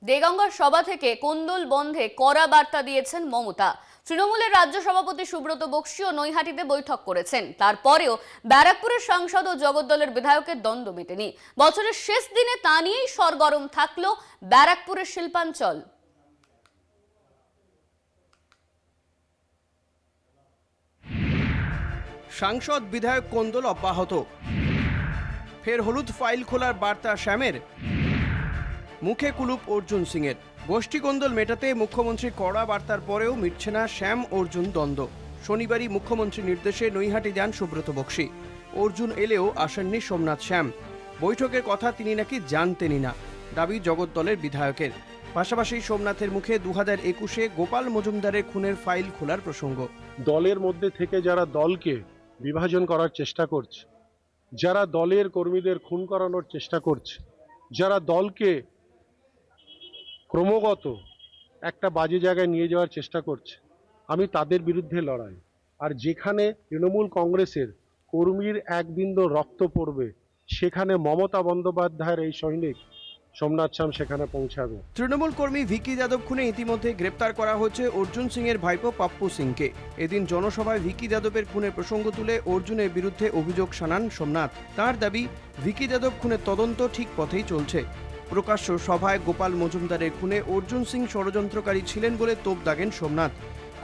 দেগঙ্গার সভা থেকে কোন্দল বন্ধে কড়া বার্তা দিয়েছেন মমতা। তৃণমূলের রাজ্য সভাপতি সুব্রত বক্সী ও নৈহাটিতে বৈঠক করেছেন। তারপরেও ব্যারাকপুরের সাংসদ ও জগদ্দলের বিধায়কের দ্বন্দ্ব মেটেনি। বছরের শেষ দিনে তা নিয়েই সরগরম থাকলো ব্যারাকপুরের শিল্পাঞ্চল। সাংসদ বিধায়ক কোন্দল অব্যাহত, ফের হলুদ ফাইল খোলার বার্তা শ্যামের, মুখে কুলুপ অর্জুন সিংয়ের। গোষ্ঠী কোন্দল মেটাতে মুখ্যমন্ত্রীর কড়া বার্তার পরেও মিটছে না শ্যাম অর্জুন দ্বন্দ্ব। শনিবারই মুখ্যমন্ত্রীর নির্দেশে নৈহাটি যান সুব্রত বক্সী। অর্জুন এলেও আসেননি সোমনাথ শ্যাম। বৈঠকের কথা তিনি নাকি জানতেনই না, দাবি জগদ্দলের বিধায়কের। পাশাপাশি সোমনাথের মুখে 2021-এ গোপাল মজুমদারের খুনের ফাইল খোলার প্রসঙ্গ। দলের মধ্যে থেকে যারা দলকে বিভাজন করার চেষ্টা করছে, যারা দলের কর্মীদের খুন করানোর চেষ্টা করছে, যারা দলকে ক্রমাগত একটা বাজে জায়গায় নিয়ে যাওয়ার চেষ্টা করছে, আমি তাদের বিরুদ্ধে লড়াই। আর যেখানে তৃণমূল কংগ্রেসের কর্মীর এক বিন্দু রক্ত পড়বে, সেখানে মমতা বন্দ্যোপাধ্যায়ের এই সৈনিক সোমনাথ শ্যাম সেখানে পৌঁছাবে। তৃণমূল কর্মী ভিকি যাদব খুনে ইতিমধ্যে গ্রেপ্তার করা হয়েছে অর্জুন সিংয়ের ভাইপো পাপ্পু সিংকে। এদিন জনসভায় ভিকি যাদবের খুনের প্রসঙ্গ তুলে অর্জুনের বিরুদ্ধে অভিযোগ শানান সোমনাথ। তার দাবি, ভিকি যাদব খুনের তদন্ত ঠিক পথেই চলছে। প্রকাশ্য সভায় গোপাল মজুমদারের খুনে অর্জুন সিং ষড়যন্ত্রকারী ছিলেন বলে তোপ দাগেন সোমনাথ।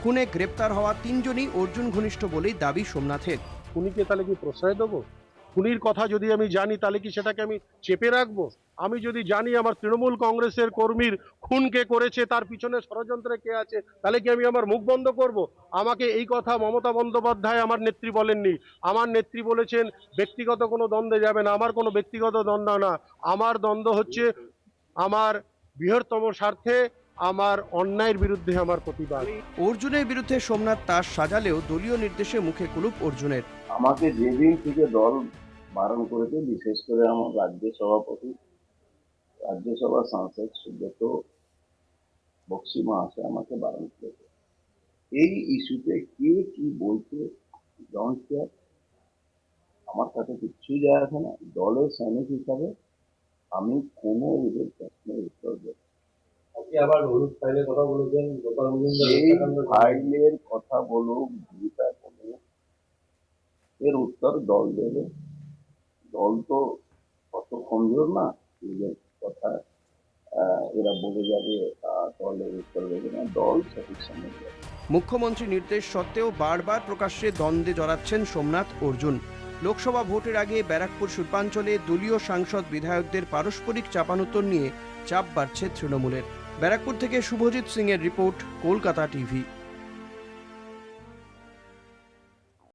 খুনে গ্রেপ্তার হওয়া 3 জনই অর্জুন ঘনিষ্ঠ বলেই দাবি সোমনাথের। খুনিকে তাহলে কি প্রশ্রয় দেবো? খুনির কথা যদি আমি জানি, তাহলে কি সেটাকে আমি চেপে রাখবো? আমি যদি জানি আমার তৃণমূল কংগ্রেসের কর্মীর খুন কে করেছে, তার পিছনে ষড়যন্ত্রে কে আছে, তাহলে কি আমি আমার মুখ বন্ধ করব? আমাকে এই কথা মমতা বন্দ্যোপাধ্যায় আমার নেত্রী বলেননি। আমার নেত্রী বলেছেন ব্যক্তিগত কোনো দ্বন্দ্বে যাবে না। আমার কোনো ব্যক্তিগত দ্বন্দ্ব না, আমার দ্বন্দ্ব হচ্ছে আমার বৃহত্তম স্বার্থে, আমার অন্যায়ের বিরুদ্ধে আমার প্রতিবাদ। অর্জুনের বিরুদ্ধে সোমনাথ তাস সাজালেও দলীয় নির্দেশে মুখে কুলুপ অর্জুনের। আমাকে যেদিন থেকে দল বারণ করেছে, বিশেষ করে আমার রাজ্য সভাপতি, রাজ্যসভা সাংসদ সুব্রত বক্সী মহাশয় আমাকে বারণ করেছে। এই ইস্যুতে কে কি বলছে ডোন্ট কেয়ার, আমার কাছে কিচ্ছু যায় আসে না। দলের সৈনিক হিসাবে আমি কোনো এদের প্রশ্নের উত্তর দেব। আবার হলুদ ফাইলের কথা বলেছেন, গোপাল এই ফাইলের কথা বলুক, ভূমিকা বলুক, এর উত্তর দল দেবে। দল তো কত কমজোর না, নিজের কথা এরা বলে যাবে, দলের উত্তর দেবে না। দল সঠিক সময় দেবে। মুখ্যমন্ত্রী নির্দেশ সত্ত্বেও বারবার প্রকাশ্যে দ্বন্দ্বে জড়াচ্ছেন সোমনাথ অর্জুন। লোকসভা ভোটের আগে ব্যারাকপুর শিল্পাঞ্চলে দলীয় সাংসদ বিধায়কদের পারস্পরিক চাপানোত্তর নিয়ে চাপ বাড়ছে তৃণমূলের। ব্যারাকপুর থেকে শুভজিৎ সিংয়ের রিপোর্ট, কলকাতা টিভি।